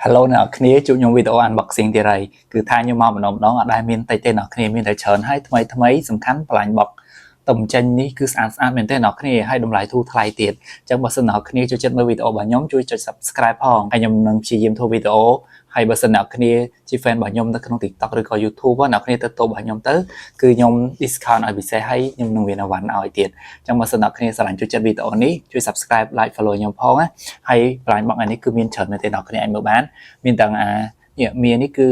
Hello អ្នកគ្នាជួបខ្ញុំវីដេអូ unboxing ទៀតហើយគឺថាខ្ញុំមកម្ដងអត់ដែលមានតិចទេអ្នកគ្នាមានតែច្រើនហើយថ្មីសំខាន់បន្លាញ់បុកតំចេញនេះគឺស្អាតមែនទេអ្នកគ្នាហើយតម្លៃធូរថ្លៃទៀតអញ្ចឹងបើសិនអ្នកគ្នាចូលចិត្តមើលវីដេអូរបស់ខ្ញុំជួយចុច Subscribe ផងហើយខ្ញុំនឹងព្យាយាមធ្វើវីដេអូហើយបើសិនអ្នកគ្នាជា fan របស់ខ្ញុំនៅក្នុង TikTok ឬក៏ YouTube អ្នកគ្នាទៅរបស់ខ្ញុំទៅគឺខ្ញុំ discount ឲ្យពិសេសហើយខ្ញុំនឹងមានអវ៉ាន់ឲ្យទៀតអញ្ចឹងបើសិនអ្នកគ្នាស្រឡាញ់ចូលចិត្តវីដេអូនេះជួយ Subscribe Like Follow ខ្ញុំផងណាហើយបន្លាញ់បុកនេះគឺមានច្រើនមែនទេអ្នកគ្នាអាចមើលបានមានទាំងមាននេះគឺ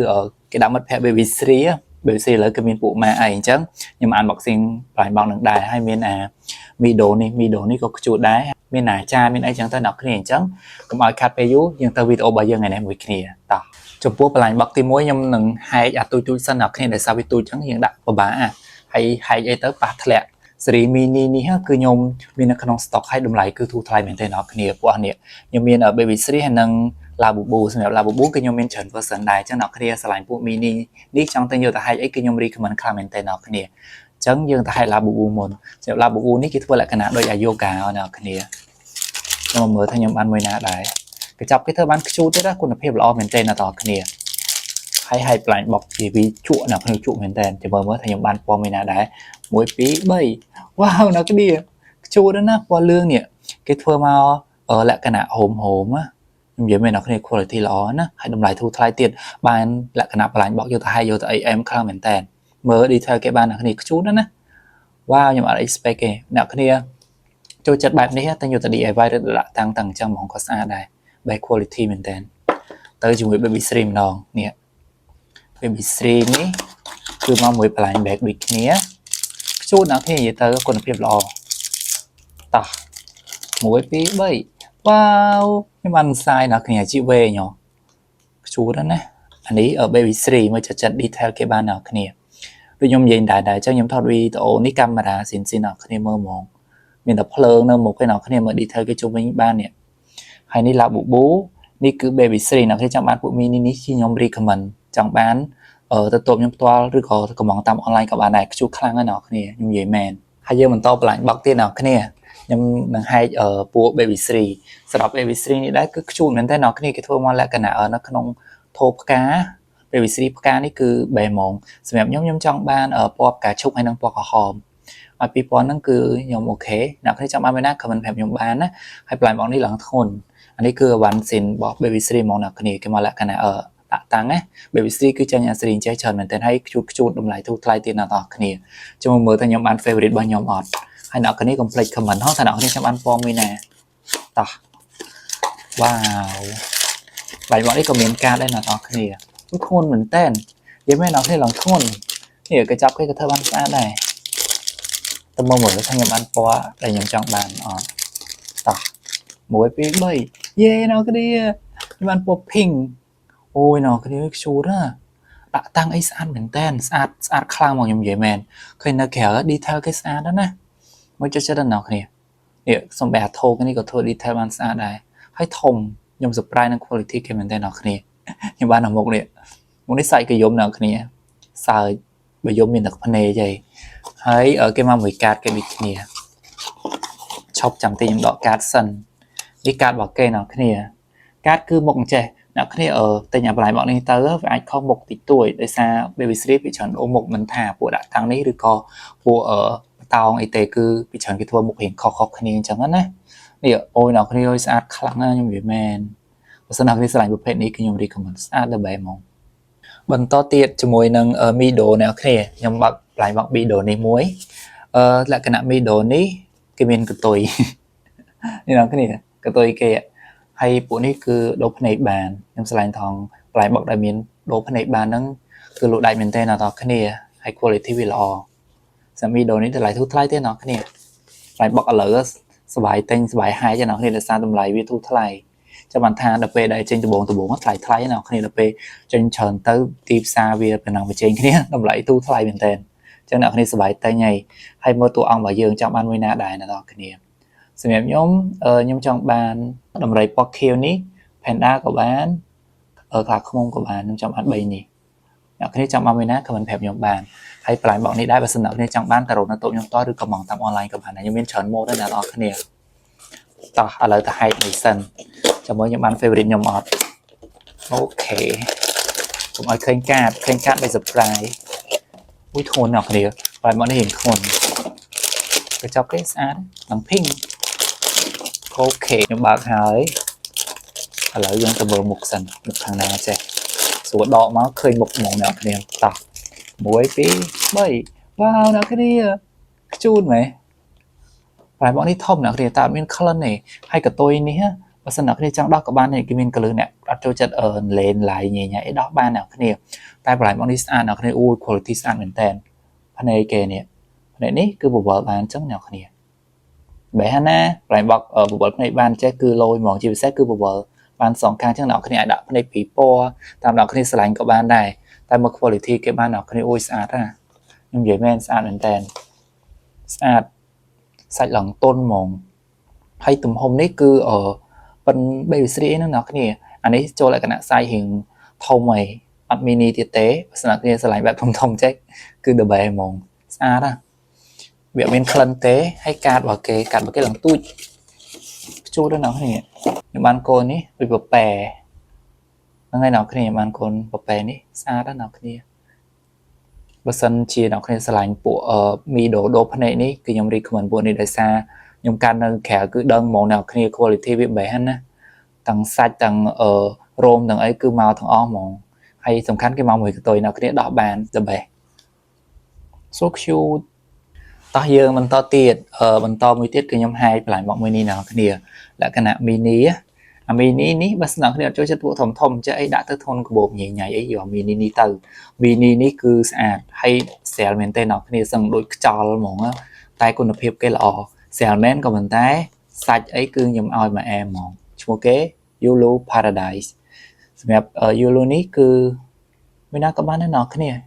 គេដាក់មិត្តភ័ក្ដិ Baby 3 ឥឡូវគឺមានពួកម៉ាអីអញ្ចឹងខ្ញុំ unboxing បន្លាញ់បុកនឹងដែរហើយមានមីដូនេះក៏ខ្ជួតដែរមានចាមានអីចឹងទៅអ្នកគ្នាអញ្ចឹងកុំឲ្យខាត់ពេលយូរយើងទៅវីដេអូរបស់យើងថ្ងៃនេះមួយគ្នាតោះចំពោះបន្លាញ់បុកទី1ខ្ញុំនឹងហែកទូចសិនអ្នកគ្នាដែលសាវិទូចអញ្ចឹងយើងដាក់ពិបាកហើយហែកអីទៅប៉ះធ្លាក់ស៊េរីមីនីនេះគឺខ្ញុំមាននៅក្នុង stock ហើយតម្លៃគឺធូរថ្លៃមែនទេអ្នកគ្នាពួកនេះខ្ញុំមាន Baby 3ហើយនឹងLabubu សម្រាប់ Labubu គឺខ្ញុំមានច្រើន version ដែរអញ្ចឹងអ្នកគ្នាឆ្លាញ់ពួក mini នេះចង់ទៅយកទៅហែកអីគឺខ្ញុំ recommend ខ្លាំងមែនទេអ្នកគ្នាអញ្ចឹងយើងទៅហែក Labubu មុនសម្រាប់ Labubu នេះគេធ្វើលក្ខណៈដូច Yoga អ្នកគ្នាខ្ញុំមើលថាខ្ញុំបានមួយណាដែរកញ្ចប់គេធ្វើបានខ្ជូតទេណាគុណភាពល្អមែនទេអ្នកគ្នាហើយហែកបន្លាញ់បុកពីវាជក់អ្នកគ្នាជក់មែនទេចាំមើលថាខ្ញុំបានពណ៌មួយណាដែរ1 2 3វ៉ាវអ្នកគ្នាខ្ជូតណាពណ៌លឿងនេះគេធ្វើមកលក្ខណៈហូមណាខ្ញុំនិយាយមែនអ្នកគ្នា quality ល្អណាហើយតម្លៃធូរថ្លៃទៀតបានលក្ខណៈបន្លាញ់បុកយកទៅហែកយកទៅ AM ខ្លាំងមែនតើមើល detail គេបានអ្នកគ្នាខ្ជូតណាវ៉ាវខ្ញុំអត់ expect ទេអ្នកគ្នាចូលចិត្តបែបនេះតែយកទៅ DIY ឬដាក់តាំងអញ្ចឹងហ្មងក៏ស្អាតដែរបែប quality មែនតើទៅជាមួយ Baby 3ម្ដងនេះ Baby 3នេះគឺមកមួយបន្លាញ់ bag ដូចគ្នាខ្ជូតអ្នកគ្នានិយាយទៅគុណភាពល្អតោះ1 2 3វ៉ាវខ្ញុំបានសាយអ្នកគ្នាជីវេញខ្ជូតណាអានេះ Baby 3មើលចិត្ត detail គេបានអ្នកគ្នាដូចខ្ញុំនិយាយដែរអញ្ចឹងខ្ញុំថតវីដេអូនេះកាមេរ៉ាស៊ីនអ្នកគ្នាមើលហ្មងមានតែភ្លើងនៅមុខឯអ្នកគ្នាមើល detail គេជុំវិញបាននេះហើយនេះ Labubu នេះគឺ Baby 3អ្នកគ្នាចង់បានពួក mini នេះខ្ញុំ recommend ចង់បានទៅតបខ្ញុំផ្ទាល់ឬក៏កំងតាម online ក៏បានដែរខ្ជូតខ្លាំងណាស់អ្នកគ្នាខ្ញុំនិយាយមែនហើយយើងបន្តបន្លាញ់បុកទៀតអ្នកគ្នាខ្ញុំនឹងហែកពួក Baby 3សម្រាប់ Baby 3នេះដែរគឺខ្ជូតមែនតើអ្នកគ្នាគេធ្វើមកលក្ខណៈនៅក្នុងថូផ្កា Baby 3ផ្កានេះគឺបែហ្មងសម្រាប់ខ្ញុំចង់បានពណ៌ផ្កាឈប់ហើយនិងពណ៌ក្រហមឲ្យពីពណ៌ហ្នឹងគឺខ្ញុំអូខេអ្នកគ្នាចង់បានមួយណា comment ប្រាប់ខ្ញុំបានណាហើយបន្លាញ់បុកនេះឡើងធ្ងន់អានេះគឺ one sin របស់ Baby 3ហ្មងអ្នកគ្នាគេមកលក្ខណៈដាក់តាំងណា Baby 3គឺចាញ់អាសេរីចេះច្រើនមែនតើហើយខ្ជូតតម្លៃធូរថ្លៃទៀតអ្នកនរគ្នាជុំមើលថាខ្ញុំបាន favorite របស់ខ្ញុំអត់ហើយអ្នកគ្នាកុំភ្លេច comment ហោះថាអ្នកគ្នាខ្ញុំបានពណ៌មួយណាតោះវ៉ាវបន្លាញ់បុកនេះក៏មានកាតដែរអ្នកនរគ្នាធ្ងន់មែនតើនិយាយមែនអ្នកគ្នាឡើងធ្ងន់នេះកញ្ចប់គេក៏ធ្វើបានស្អាតដែរតែមើលថាខ្ញុំបានពណ៌ដែលខ្ញុំចង់បានអត់តោះ1 2 3យេអ្នកគ្នាខ្ញុំបានពណ៌ pink អូយអ្នកគ្នាខ្ជូតណាដាក់តាំងអីស្អាតមែនតើស្អាតខ្លាំងមកខ្ញុំនិយាយមែនឃើញនៅក្រៅ detail គេស្អាតណាមើលចិត្តអ្នកគ្នានេះសំបែអាថូកនេះក៏ធ្វើ detail បានស្អាតដែរហើយធំខ្ញុំ surprise នឹង quality គេមែនតើអ្នកគ្នាខ្ញុំបានអាមុខនេះសាច់ក៏យំអ្នកគ្នាសើចបើយំមានតែភ្នែកទេហើយគេមកមួយកាតគេដូចគ្នាឈប់ចាំទីខ្ញុំដកកាតសិននេះកាតរបស់គេអ្នកគ្នាកាតគឺមុខអញ្ចេះអ្នកគ្នាទិញអាបន្លាយមកនេះទៅវាអាចខុសមុខតិចតួចដោយសារ Baby 3ពីច្រើនអូមុខមិនថាពួកដាក់តាំងនេះឬក៏ពួកតោងអីទេគឺពីច្រើនគេធ្វើមុខរៀងខុសគ្នាអញ្ចឹងណានេះអូយអ្នកគ្នាស្អាតខ្លាំងណាស់ខ្ញុំនិយាយមែនបើសិនអ្នកគ្នាស្រឡាញ់ប្រភេទនេះគឺខ្ញុំ recommend ស្អាតដល់បែបហ្មងបន្តទៀតជាមួយនឹង Mido អ្នកគ្នាខ្ញុំបើកបន្លាយមក Mido នេះមួយលក្ខណៈ Mido នេះគេមានកតុយនេះអ្នកគ្នាកតុយគេហើយពួកនេះគឺដូរភ្នែកបានខ្ញុំឆ្លាញ់ថងបន្លាយបុកដែលមានដូរភ្នែកបានហ្នឹងគឺលក់ដាច់មែនទេអ្នកនរគ្នាហើយ quality វាល្អសាមីដូនេះតម្លៃធូរថ្លៃទេអ្នកគ្នាបន្លាយបុកឥឡូវសบายទិញសบายហាយទេអ្នកគ្នាដោយសារតម្លៃវាធូរថ្លៃចាំបានថាដល់ពេលដែលចេញដំបងថ្លៃអ្នកគ្នាដល់ពេលចេញច្រើនទៅទីផ្សារវាប៉ុណ្ណឹងបញ្ចេញគ្នាតម្លៃធូរថ្លៃមែនទេអញ្ចឹងអ្នកគ្នាសบายទិញហើយមើលតួអង្គរបស់យើងចង់បានមួយណាដែរអ្នកនរគ្នាសម្រាប់ខ្ញុំចង់បានដំរីពណ៌ខៀវនេះ Panda ក៏បានខ្លាឃ្មុំក៏បានខ្ញុំចង់បាន3នេះអ្នកគ្នាចង់បានមួយណា comment ប្រាប់ខ្ញុំបានហើយបន្លាយបុកនេះដែរបើសិនអ្នកគ្នាចង់បានទៅរកនៅតូបខ្ញុំតឬក៏មកតាម online ក៏បានដែរខ្ញុំមានច្រើន mode ដែរអ្នកនរគ្នាតោះឥឡូវទៅហែកនេះសិនចាំមើលខ្ញុំបាន favorite ខ្ញុំអត់ ok ผมเอาเคร่งกาดไป surprise อุ้ยโทนหนักเดียวไปมองได้เห็นคนกระจกcái sáng bằng pink ok nhưng bạc hái ở lại dân từ bờ một sần một thằng nào sẽ số đỏ máu khơi một mỏng nào liền tỏ muối phí bảy wow nào cái đi chun mày phải bọn đi thông nào thì tạo miên color này hay cả tôi ní á và sân nào cái trong đó các bạn này cái miên color này đặt cho chất ở lên lại nhẹ nhảy đó ba nào cái này tay phải bọn đi ăn nào cái này ui quality ăn mình tên anh này kề nè này ní cứ bộ bàn chống nào cái này bé hana lại bọc ở bộ này bàn trái cứ lôi mỏng chiều xét cứ bộ bàn sòng khang chống nào cái này đã cái này bị po tạm nào cái này slide của bạn này tại một quality cái bàn nào cái này ui sát à nhưng vậy men sát mình tên sát sạch lần tôn mộng hay tùm hôm đấy cứ ở bên baby series nó cái này anh ấy cho lại cái nạn sai hiện thông mày bắt mini tiết tế sau đó sẽ lạiแบบthông chết cứ được bề mộng xa đó việc bên khăn tế hay cạt vào cái lần tui chú đó nào cái này những bạn cô ní bị bập bè ngay nào cái này bạn con bập bè ní xa đó nào cái này bớt sân chia nào cái này sẽ lại bộ mi đổ phần này ní cứ nhom đi comment bộ này để xa nhom can nâng khẽ cứ đơn màu nào cái này quality bị bè hắn á tầng sạch tầng rôm tầng ấy cứ màu thằng o màu hay sầm khăn cái màu mùi cái tôi nào cái này đỏ bàn giờ bè số cute to dương mình to tiệt mình to mới tiết cái nhóm 2 lại bọn mini nào cái này là cái nạ mini á mini ní bớt nào cái này cho chất vụ thông chứ ấy đã tới thôn của bộ nhảy nhảy ấy vào mini ní từ mini ní cứ hay xẻo mình tên nào cái này sừng đôi trò mỏng á tay con được hiệp cái lọ xẻo men của mình tay sạch ấy cứ nhầm oi mà em mỏng chung kế Yulu Paradise mẹp Yulu ní cứ mới nói các bạn nó cái này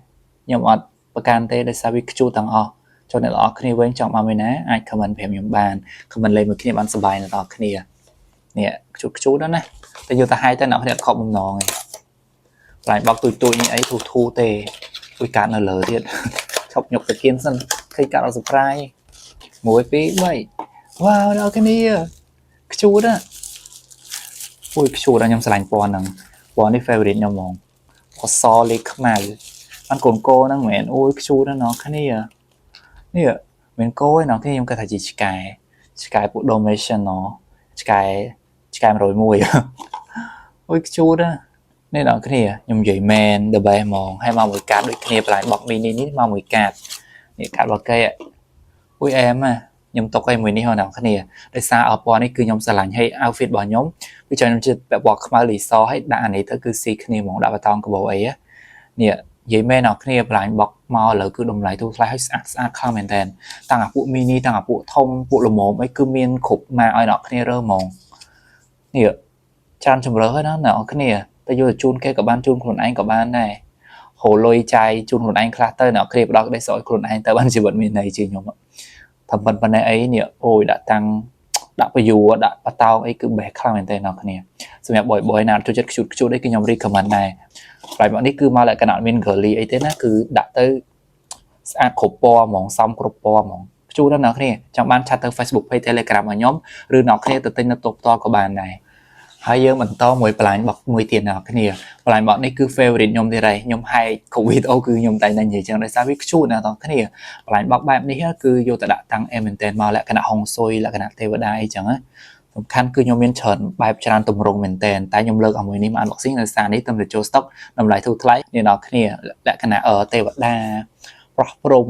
nhầm ọtประกันเตได้ซาวิกจูตังออcho nên là khi quên chọn mà mình á ai comment phèm nhầm bàn comment lên một khi bạn sờ bài là khi nè chú đó nè bây giờ ta hai tên nào thì không mồm nò này lại bọc tụi như ấy thu tề tôi cạn là lờ thiệt chọc nhục từ kiên sân khi cạn là surprise muối phí vậy wow đó cái này chú đó ui chú đó nhầm sành pon đi favorite nhầm mong có so lấy khắp mà anh còn cô nó nguyện ui chú đó nó cái nàyนี่มันก็ไอ้น้องที่ยังกระทำจิตสกายปุ๊ดโดเมชั่นเนาะสกายมันโรยมวยโอ้ยชูดนะนี่น้องที่ยังใหญ่แมนเดอะแบร์มองให้มาหมวยการ์ดด้วยที่ปลายบอกมินินี่มาหมวยการ์ดนี่การ์ดบอกแกอุ้ยแอมอ่ะยังตกไอ้มวยนี่เหรอน้องที่ได้ซาเอาปอนี่คือยังสลังให้เอาฟิตบอลย้อมวิจัยมันจะแบบบอกมาหลีซอให้ด่าอันนี้ถ้าคือซีคณีมองด่าปะตองกับโบไอ้เนี่ยvậy mẹ nó kia lại bọc mò lỡ cứ đầm lại thu lạiให้สะอาดข้างเหมือนกันต่างกับพวกมินิต่างกับพวกทงพวกละโมไม่คือมีนขุบมาไอ้nó kia rơ mองเนี่ยจานชมเรอđó nó kiaแต่อยู่จูนแกกับบ้านจูนคนanhกับบ้านnày hồ lôi chaiจูนคนanh class tới nó kia đóได้สอยคนanh tớiบ้านchỉ bận miền này chỉ nhom thầm phần này ấyเนี่ยโอ้ยđã tăng đãไปอยู่đã bắt tao ấy cứ bẻข้างเหมือนกันnó kia สมัยบ่อยๆนะจุดชุดได้กินยมรีคอมมันได้หลายแบบนี้คือมาหลายขนาดมินเกอรี่ไอ้เต้นะคือดับเตอร์สะอาดขบปอมองซ้ำขบปอมองจูนั่นนะนี่จังบ้านชัดเตอร์ Facebook ให้เทเลกราฟมาย้อมหรือนอกนี่ตัวเต้นตัวต่อกับบ้านไหนหายเยอะเหมือนต่อมวยปลายบอกมวยเตียนนอกนี่ปลายบอกนี่คือเฟเวอร์ริตยมที่ไรยมไฮของวิดโอคือยมแต่ในใหญ่จังได้ซาวิกชูนะตอนนี่ปลายบอกแบบนี้คือโยตะดะตังเอเมนเทนมาและขนาดฮองซอยและขนาดเทวดาไอ้จังสำคัญคือยมเมียนเฉินใบจานตุ่มรงเหมือนเตนแต่ยมเลิกเอามวยนี้มาบอกซิ่งในซานี้ตำรวจโจสต็อกนำลายทุกทลายเนี่ยนอกนี่และขนาดเทวดาปรับปรุง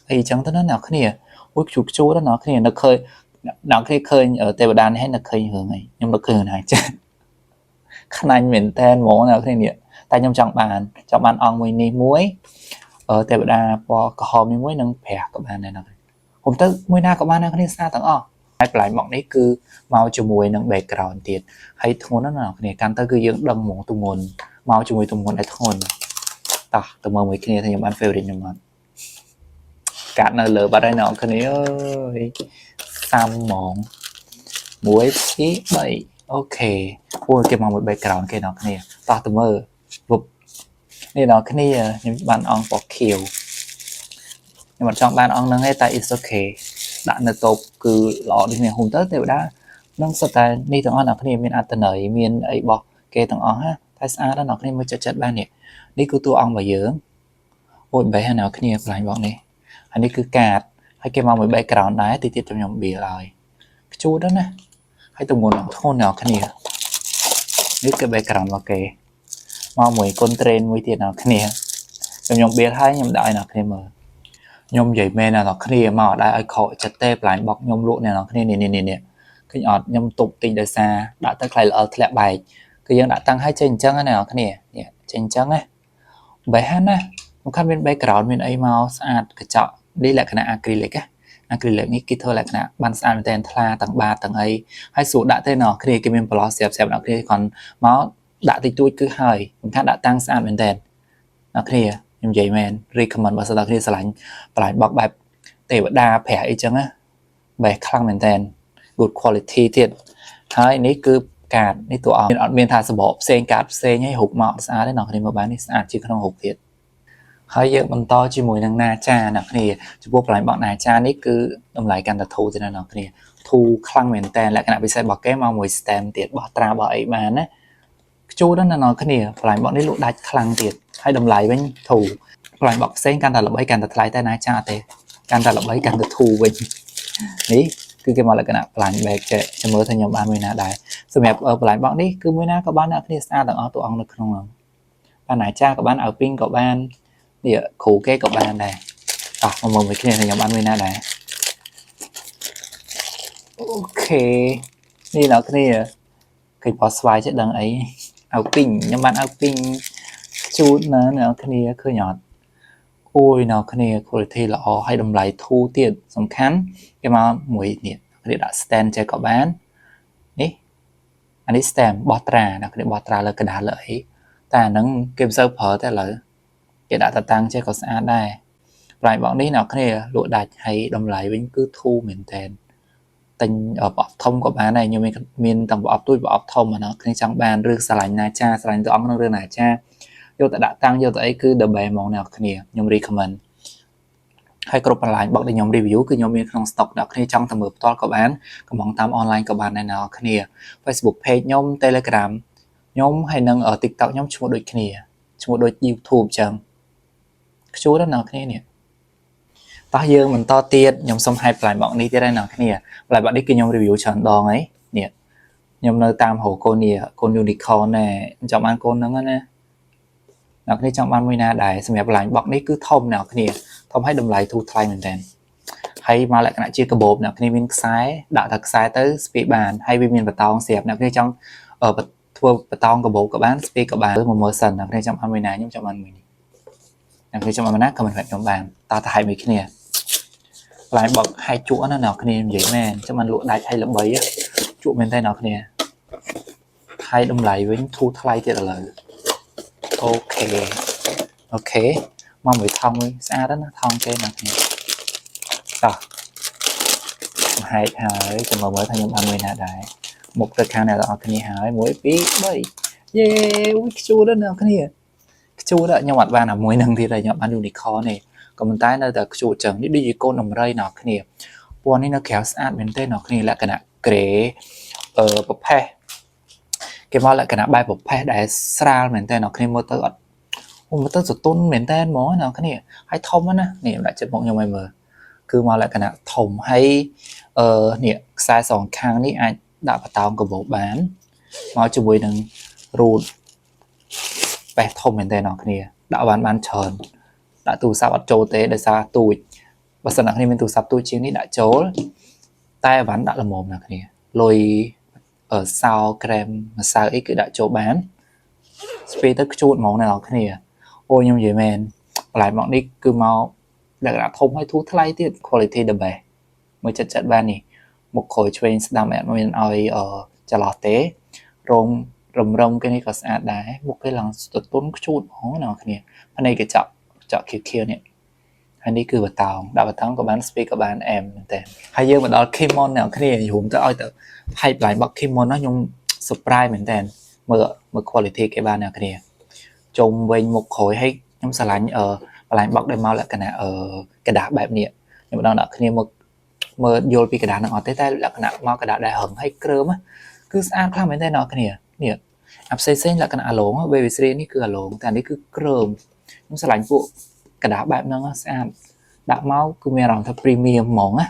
ไอ้จังท่านั้นนอกนี่วุ้ยชูแล้วนอกนี่นักเคยเทวดาให้นักเคยเหรอไงยมนักเคยไหนจ้ะขนาดเหมือนเตนหมอนอกนี่เนี่ยแต่ยมจังบานอองมวยนี้มวยเทวดาพอกระหอบนี้มวยนังแผลกับบ้านnàyนอกผมตั้งมวยหน้ากับบ้านนอกนี่ซาตั้งอ้อhaiปลายหมอกนี้คือเมาจมูกนังเบกกรอนเตียนให้ทนนั่นน่ะเนี่ยการตั้งคือยังดังหมองตุ่มมนเมาจมูกตุ่มมนไอ้ทนต่อตุ่มมนไอ้ขี้เนี่ยทำยังบ้านเฟลดินยังมันการนั่นเลยบ้านได้หนอคนนี้ซ้ำหมองมวยชี้ใบโอเคพูดเก็บมาหมดเบกกรอนแค่หนอคนนี้ต่อตุ่มมือบุบนี่หนอคนนี้ยังบ้านอองปอกเขียวยังมันจ้องบ้านอองนั่งให้ตา it's okay đã nợ tục cứ lọ đi miền hùng tết đều đã nâng sợ ta đi thằng on nào cái miền ăn tần ấy miền ấy bọc kê thằng on ha តែស្អាតណាស់អ្នកគ្នាមើលចិត្តបាននេះគឺតួអង្គរបស់យើងអូយបែរហើយអ្នកគ្នាខ្លាញ់បងនេះហើយនេះគឺកាតហើយគេមកមួយ background ដែរទីទៀតខ្ញុំបៀលឲ្យខ្ជូតណាហើយទម្ងន់ធ្ងន់អ្នកគ្នានេះគឺ background របស់គេមកមួយកុនត្រេនមួយទៀតអ្នកគ្នាខ្ញុំបៀលឲ្យខ្ញុំដាក់ឲ្យអ្នកគ្នាមើលខ្ញុំនិយាយមែនណាអ្នកគ្នាមកដែរឲ្យខកចិត្តទេផ្លាញ់បោកខ្ញុំលក់អ្នកគ្នានេះឃើញអត់ខ្ញុំទប់ទិញដោយសារដាក់ទៅខ្លាយល្អធ្លាក់បែកគឺយើងដាក់តាំងឲ្យចេញអញ្ចឹងណាអ្នកគ្នានេះចេញអញ្ចឹងណាបែរណាសំខាន់មាន background មានអីមកស្អាតកញ្ចក់នេះលក្ខណៈ acrylic ណា acrylic នេះគេធ្វើលក្ខណៈបានស្អាតមែនទែនថ្លាទាំងបាតទាំងអីហើយស្រួលដាក់ទេអ្នកគ្នាគេមានប្លោះស្រាប់អ្នកគ្នាគ្រាន់មកដាក់តិចតួចគឺហើយសំខាន់ដាក់តាំងស្អាតមែនទែនអ្នកគ្នាខ្ញុំនិយាយមែន recommend បើសិនអ្នកគ្នាស្រឡាញ់បន្លាញ់បោកបែបទេវតាប្រាក់អីចឹងណាបែបខ្លាំងមែនទែន good quality ទៀតហើយនេះគឺកាតនេះតួអង្គអត់មានថាសម្បកផ្សេងកាតផ្សេងឲ្យរូបមកស្អាតទេអ្នកគ្នាមើលបាននេះស្អាតជាងក្នុងរូបទៀតហើយយើងបន្តជាមួយនឹងណាចាអ្នកគ្នាចំពោះបន្លាញ់បោកណាចានេះគឺតម្លៃកាន់តែធូរទេអ្នកគ្នាធូរខ្លាំងមែនតើលក្ខណៈពិសេសរបស់គេមកមួយ stem ទៀតបោះត្រាបោះអីបានណាខ្ជូតណាអ្នកគ្នាបន្លាញ់បោកនេះលក់ដាច់ខ្លាំងទៀតហើយតម្លៃវិញធូរបន្លាញ់បោកផ្សេងកាន់តែល្បីកាន់តែថ្លៃតែណាចាទេកាន់តែល្បីកាន់តែធូរវិញនេះគឺគេមកលក្ខណៈបន្លាញ់ bag ចេះចាំមើលថាខ្ញុំបានមួយណាដែរសម្រាប់បន្លាញ់បោកនេះគឺមួយណាក៏បានអ្នកគ្នាស្អាតទាំងអស់តួអង្គនៅក្នុងហ្នឹងបានណាចាក៏បានឲ្យពីងក៏បាននេះគ្រូគេក៏បានដែរអោះមកមើលមួយគ្នាខ្ញុំបានមួយណាដែរអូខេនេះអ្នកគ្នាឃើញបោះស្វាយចេះដឹងអីឲ្យពីងខ្ញុំបានឲ្យពីងជូតណាអ្នកគ្នាឃើញអត់អូយអ្នកគ្នា quality ល្អហើយតម្លៃធូរទៀតសំខាន់គេមកមួយនេះគេដាក់ stand ចេះក៏បាននេះអានេះ stand បោះត្រាអ្នកគ្នាបោះត្រាលើกระดาษលើអីតែអាហ្នឹងគេមិនសូវប្រើតែឥឡូវគេដាក់តាំងចេះក៏ស្អាតដែរបន្លាញ់បោកនេះអ្នកគ្នាលក់ដាច់ហើយតម្លៃវិញគឺធូរមែនតើទិញប្រអប់ធំក៏បានដែរខ្ញុំមានទាំងប្រអប់ទូចប្រអប់ធំណាគ្នាចង់បានឬស្រឡាញ់ណាចាស្រឡាញ់តួអង្គក្នុងរឿងណាចាយកទៅដាក់តាំងយកទៅអីគឺ the best ហ្មងអ្នកគ្នាខ្ញុំ recommend ហើយគ្រប់បន្លាញ់បោកដែលខ្ញុំ review គឺខ្ញុំមានក្នុង stock អ្នកគ្នាចង់ទៅមើលផ្ទាល់ក៏បានកំងតាម online ក៏បានដែរអ្នកគ្នា Facebook page ខ្ញុំ Telegram ខ្ញុំហើយនឹង TikTok ខ្ញុំឈ្មោះដូចគ្នាឈ្មោះដូច YouTube ចឹងខ្ជូតណាស់អ្នកគ្នានេះតោះយើងបន្តទៀតខ្ញុំសុំឲ្យបន្លាញ់បោកនេះទៀតដែរអ្នកគ្នាបន្លាញ់បោកនេះគឺខ្ញុំ review ច្រើនដងហើយនេះខ្ញុំនៅតាមរកកូននេះកូន unicorn ណែចង់បានកូនហ្នឹងណាអ្នកគ្នាចង់បានមួយណាដែរសម្រាប់បន្លាញ់បោកនេះគឺធំអ្នកគ្នាធំឲ្យតម្លៃធូរថ្លៃមែនតើហើយមកលក្ខណៈជាកាបូបអ្នកគ្នាមានខ្សែដាក់តែខ្សែទៅស្ពីបានហើយវាមានបតោងស្រាប់អ្នកគ្នាចង់ធ្វើបតោងកាបូបក៏បានស្ពីក៏បានមើលសិនអ្នកគ្នាចង់បានមួយណាខ្ញុំចង់បានមួយនេះអ្នកគ្នាចង់បានមួយណាក៏មិនខ្ញុំបានតើឲ្យមួយគ្នាបន្លាញ់បោកឲ្យជក់ណាអ្នកគ្នានិយាយមែនចាំមិនលក់ដាច់ឲ្យល្បីជក់មែនតើអ្នកគ្នាហើយតម្លៃវិញធូរថ្លៃទៀតឥឡូវអូខេមកមួយថងមួយស្អាតណាថងគេណាគ្នាតោះហែកហើយចាំមើលថាខ្ញុំបានមួយណាដែរមុខទៅខាងអ្នកទាំងអស់គ្នាហើយ1 2 3យេអូយខ្ជូតណាស់គ្នាខ្ជូតខ្ញុំអត់បានអាមួយនឹងទៀតហើយខ្ញុំបាន unicorn ទេក៏ប៉ុន្តែនៅតែខ្ជូតចឹងនេះដូចជាកូនដំរីណាស់គ្នាពណ៌នេះនៅក្រៅស្អាតមែនទេណាស់គ្នាលក្ខណៈ grey ប្រផេះគេមកលក្ខណៈបែបប្រផេះដែលស្រាលមែនទេណាស់គ្នាមើលទៅអត់មើលទៅសតុនមែនតើហ្មងណាគ្នាហើយធំណានេះដាក់ចិត្តមកខ្ញុំឲ្យមើលគឺមកលក្ខណៈធំហើយនេះខ្សែសងខាងនេះអាចដាក់បតោងកាបូបបានមកជាមួយនឹងរូតបែបធំមែនតើអ្នកគ្នាដាក់បានច្រើនដាក់ទូរស័ព្ទអត់ចូលទេដោយសារទូចបើសិនអ្នកគ្នាមានទូរស័ព្ទទូចជាងនេះដាក់ចូលតែអីវ៉ាន់ដាក់ល្មមអ្នកគ្នាលុយសោក្រែមម្សៅអីគឺដាក់ចូលបានស្ពីទៅខ្ជូតហ្មងអ្នកគ្នាអូខ្ញុំនិយាយមែនបន្លែមកនេះគឺមកលក្ខណៈធំហើយធូរថ្លៃទៀត quality the best មើលចិត្តបាននេះមុខក្រោយឆ្វេងស្ដាំអត់មានឲ្យចន្លោះទេរំគេនេះក៏ស្អាតដែរមុខគេឡើងទទុនខ្ជូតហ្មងអ្នកគ្នាផ្នែកកញ្ចក់ខៀវនេះហើយនេះគឺបតោងដាក់បតោងក៏បាន speak ក៏បានអែមមែនតើហើយយើងមកដល់ Kimon អ្នកគ្នាយូរទៅឲ្យទៅហើយបន្លែបោក Kimon ណាខ្ញុំ surprise មែនតើមើល quality គេបានអ្នកគ្នាជុំវិញមុខក្រោយឲ្យខ្ញុំស្រឡាញ់បន្លែបោកដែលមកលក្ខណៈกระดาษបែបនេះខ្ញុំដល់អ្នកគ្នាមើលយល់ពីกระดาษហ្នឹងអត់ទេតែលក្ខណៈមកกระดาษដែលហឹងឲ្យគ្រើមគឺស្អាតខ្លាំងមែនទេអ្នកគ្នានេះ អាផ្សេងៗលក្ខណៈអាឡង baby C នេះគឺអាឡងតែនេះគឺក្រមខ្ញុំឆ្លាញ់ពួកกระดาษបែបហ្នឹងស្អាតដាក់មកគឺមានអារម្មណ៍ថា premium ហ្មងណា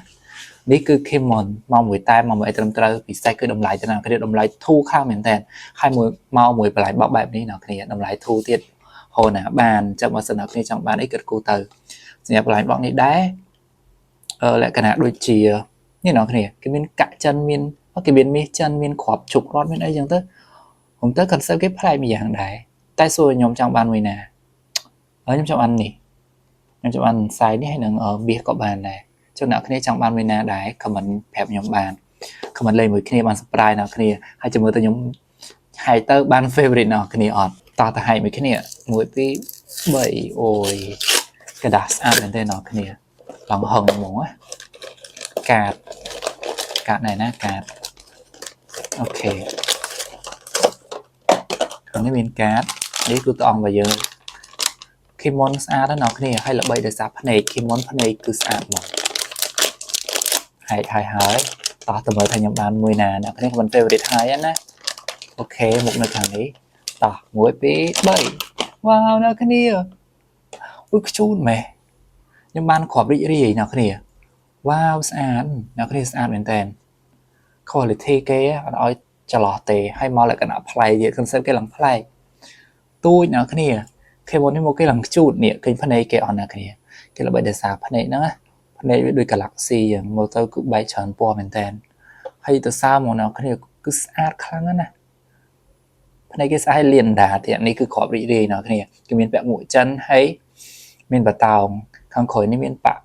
នេះគឺ Kimon មកមួយតែមកមួយត្រឹមត្រូវពិសេសគឺតម្លៃទៅណាគ្នាតម្លៃធូរខ្លាំងមែនតើហើយមួយមកមួយបន្លែបបបែបនេះណាគ្នាតម្លៃធូរទៀតហូរណាបានចាំបើសិនណាគ្នាចង់បានអីគិតគូទៅសម្រាប់បន្លែបបនេះដែរលក្ខណៈដូចជានេះណាគ្នាគេមានកាក់ចិនមានគេមានមាសចិនមានគ្រាប់ជុករត់មានអីចឹងទៅខ្ញុំទៅ concept គេប្លែកមួយយ៉ាងដែរតែសួរខ្ញុំចង់បានមួយណាហើយខ្ញុំចង់បាននេះខ្ញុំចង់បានសាយនេះហើយនឹងមាសក៏បានដែរចំណាក់គ្នាចង់បានមួយណាដែរ comment ប្រាប់ខ្ញុំបាន comment លេខមួយគ្នាបាន surprise ណាគ្នាហើយចាំមើលទៅខ្ញុំហែកទៅបាន favorite ណាគ្នាអត់តោះទៅហែកមួយគ្នា1 2 3អូយកระดาษស្អាតមែនទេណាគ្នាឡងហឹងហ្មងណាកាតnàyណាកាតអូខេខាងនេះមានកាតនេះគឺតអង្គរបស់យើង Kimon ស្អាតណាស់គ្នាហើយល្បីដោយសារភ្នែក Kimon ភ្នែកគឺស្អាតហ្មងហើយតោះទៅមើលថាខ្ញុំបានមួយណាអ្នកគ្នាមិន favorite ហើយណាអូខេមុខនៅខាងនេះតោះ1 2 3វ៉ាវអ្នកគ្នាអូខ្ជូនម៉េះខ្ញុំបានគ្រាប់រីករាយអ្នកគ្នាវ៉ាវស្អាតអ្នកគ្នាស្អាតមែនតើ quality គេអត់ឲ្យច្រឡោះទេហើយមកលក្ខណៈប្លែកទៀត concept គេឡើងប្លែកទូចអ្នកគ្នាគេមកនេះមកគេឡើងខ្ជូតនេះឃើញភ្នែកគេអត់អ្នកគ្នាគេល្បីដោយសារភ្នែកហ្នឹងណាភ្នែកវាដូច galaxy អញ្ចឹងមកទៅគឺបែកច្រើនពណ៌មែនតើហើយទៅសារមកអ្នកគ្នាគឺស្អាតខ្លាំងណាស់ភ្នែកគេស្អាតលៀនដាទៀតនេះគឺគ្រាប់រីករាយអ្នកគ្នាគេមានពាក់មួកចិនហើយមានបតោងខាងក្រោយនេះមានប៉ាក់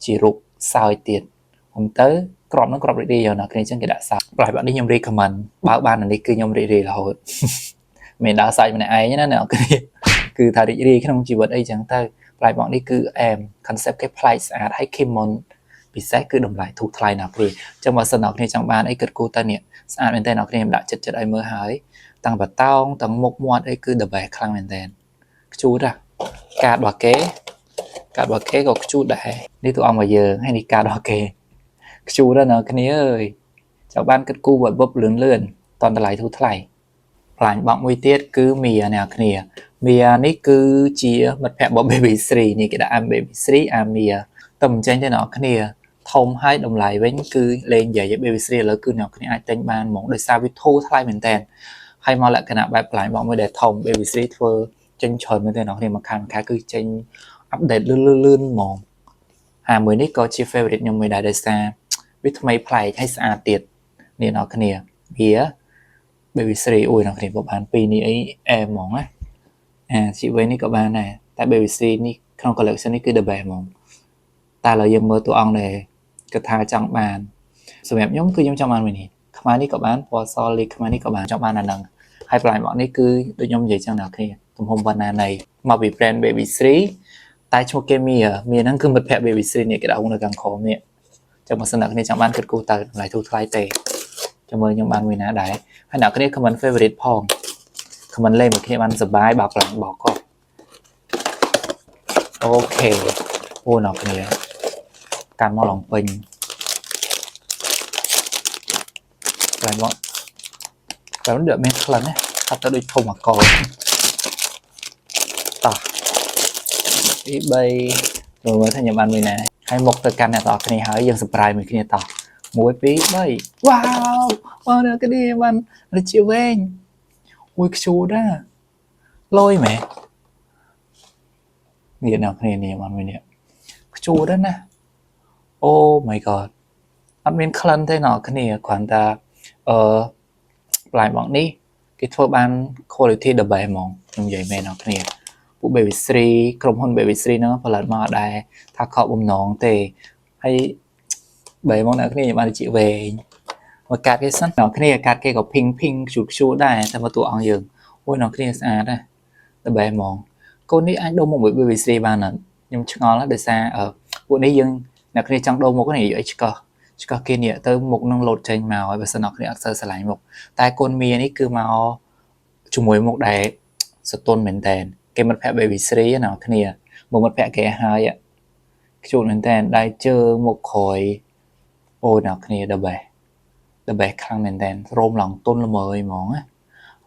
ជារូបសោយទៀតខ្ញុំទៅក្របនឹងក្របរីករាយយកអ្នកគ្នាអញ្ចឹងគេដាក់សោយប្រហែលបាត់នេះខ្ញុំ recommend បើបាននេះគឺខ្ញុំរីករាយរហូតមិនដាក់សាច់ម្នាក់ឯងណាអ្នកគ្នាគឺថារីករាយក្នុងជីវិតអីចឹងទៅផ្លែបបនេះគឺអែម concept គេប្លែកស្អាតហើយ Kimon ពិសេសគឺតម្លៃធូរថ្លៃណាស់ព្រោះចឹងបើសិនអ្នកគ្នាចង់បានអីគិតគូរទៅនេះស្អាតមែនតើអ្នកគ្នាខ្ញុំដាក់ចិត្តឲ្យមើលហើយតាំងបតោងទាំងមុខមាត់អីគឺ the best ខ្លាំងមែនតើខ្ជូតហ่ะកាតរបស់គេក៏ខ្ជូតដែរនេះតួអង្គរបស់យើងហើយនេះកាតរបស់គេខ្ជូតណាស់គ្នាអើយចង់បានគិតគូរបុបលឿនតន់តម្លៃធូរថ្លៃផ្លាញ់បោកមួយទៀតគឺមីអ្នកគ្នាមីនេះគឺជាមិត្តភក្តិរបស់ Baby 3នេះគេដាក់ Baby 3 មីតែមិនចេញទេអ្នកគ្នាធំហើយតម្លៃវិញគឺលេងនិយាយ Baby 3ឥឡូវគឺអ្នកគ្នាអាចទិញបានហ្មងដោយសារវាធូរថ្លៃមែនតើហើយមកលក្ខណៈបែបផ្លាញ់បោកមួយដែលធំ Baby 3ធ្វើចេញច្រើនមែនតើអ្នកគ្នាមកខាងគឺចេញ update លឿនហ្មងហើយមួយនេះក៏ជា favorite ខ្ញុំមួយដែរដោយសារវាថ្មីប្លែកហើយស្អាតទៀតនេះអ្នកគ្នាវា Baby 3អូយអ្នកគ្នាបើបានពីរនេះអីអែហ្មងណាជីវ័យនេះក៏បានដែរតែ Baby 3នេះក្នុង collection នេះគឺ the best ហ្មងតែឥឡូវយើងមើលតួអង្គដែលគាត់ថាចង់បានសម្រាប់ខ្ញុំគឺខ្ញុំចង់បានមួយនេះខ្មៅនេះក៏បានពណ៌សលីខ្មៅនេះក៏បានចង់បានអាហ្នឹងហើយផ្លាញ់បោកនេះគឺដូចខ្ញុំនិយាយចឹងអ្នកគ្នាទំហំប៉ុណ្ណានៃមកពី brand Baby 3តែឈ្មោះគេមីហ្នឹងគឺមិត្តភក្តិ Baby 3នេះគេដាក់នៅខាងក្រោមនេះចាំបើសិនអ្នកគ្នាចង់បានគិតគូរទៅតម្លៃធូរថ្លៃទេចាំមើលខ្ញុំបានមួយណាដែរហើយអ្នកគ្នា comment favorite ផង comment លេខមួយគ្នាបានសប្បាយបើផ្លាញ់បោកក៏អូខេអូអ្នកគ្នាកាន់មកឡងពេញផ្លាញ់មកតែមិនđượcមានក្លិនណាថាទៅដូចធំអាកោតោះទី3មើលថាខ្ញុំបានមួយណាហើយមកទៅកាន់អ្នកទាំងអស់គ្នាហើយយើង surprise មួយគ្នាតោះ1 2 3វ៉ាវបងអ្នកគ្នាបានរជាវែងមួយខ្ជូតណាលយមែននេះអ្នកគ្នានេះបានមួយនេះខ្ជូតណាអូ my god អត់មានក្លិនទេអ្នកគ្នាគ្រាន់តែផ្លែបោកនេះគេធ្វើបាន quality the best ហ្មងខ្ញុំនិយាយមែនអ្នកគ្នាពួក Baby 3ក្រុមហ៊ុន Baby 3ហ្នឹងផលិតមកអត់ដែរថាខកបំណងទេហើយបែរមកអ្នកគ្នាបានជាវែងមកកាត់គេសិនអ្នកគ្នាកាត់គេក៏ pink ខ្ជូតដែរតែមកតួអង្គយើងអូយអ្នកគ្នាស្អាតដែរតែបែរហ្មងកូននេះអាចដូរមកមួយ Baby 3បានអត់ខ្ញុំឆ្ងល់ដោយសារពួកនេះយើងអ្នកគ្នាចង់ដូរមុខនេះអីឆ្កោះគេនេះទៅមុខនឹងលោតចេញមកហើយបើសិនអ្នកគ្នាអត់សូវស្រឡាញ់មុខតែកូនមីនេះគឺមកជាមួយមុខដែលសតុនមែនតើគេមិត្តភក្តិ Baby 3ណាគ្នាមកមិត្តភក្តិគេហើយខ្ជូតមែនតើដៃជើងមុខក្រោយអូអ្នកគ្នា the best ខ្លាំងមែនតើរោមឡងទុនល្មើយហ្មងណា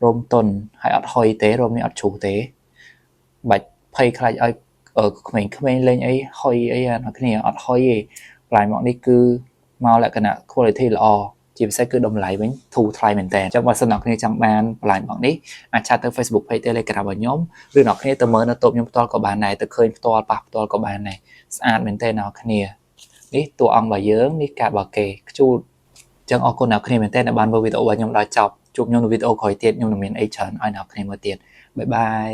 rôm tuần hay ọt hoi tế rôm này ọt chủ tế bạch pay khai ai ở mình lên ấy hoi ấy nó cái này ọt hoi ấy lại mọi đi cứ mau lại cái nào quality là chỉ sẽ cứ đồng lại với thu thay mình tè trongวันสนุกในจำบานหลายบอกนี้อาจจะtới Facebook ไป Telegram แบบnhóm หรือหนอกนี้ตัวเมื่อตัวnhóm ตัวกับบานnày ตัวเคยตัวปรับตัวกับบานnày สะอาดเหมือนเต้นเอาគ្នានេះតួអង្គបើយើងនេះកាបើគេជូតចឹងអរគុណអ្នកគ្នាមែនតើនៅបានមើលវីដេអូរបស់ខ្ញុំដល់ចប់ជួបខ្ញុំនៅវីដេអូក្រោយទៀតខ្ញុំនឹងមានអីច្រើនឲ្យអ្នកគ្នាមើលទៀតបាយបាយ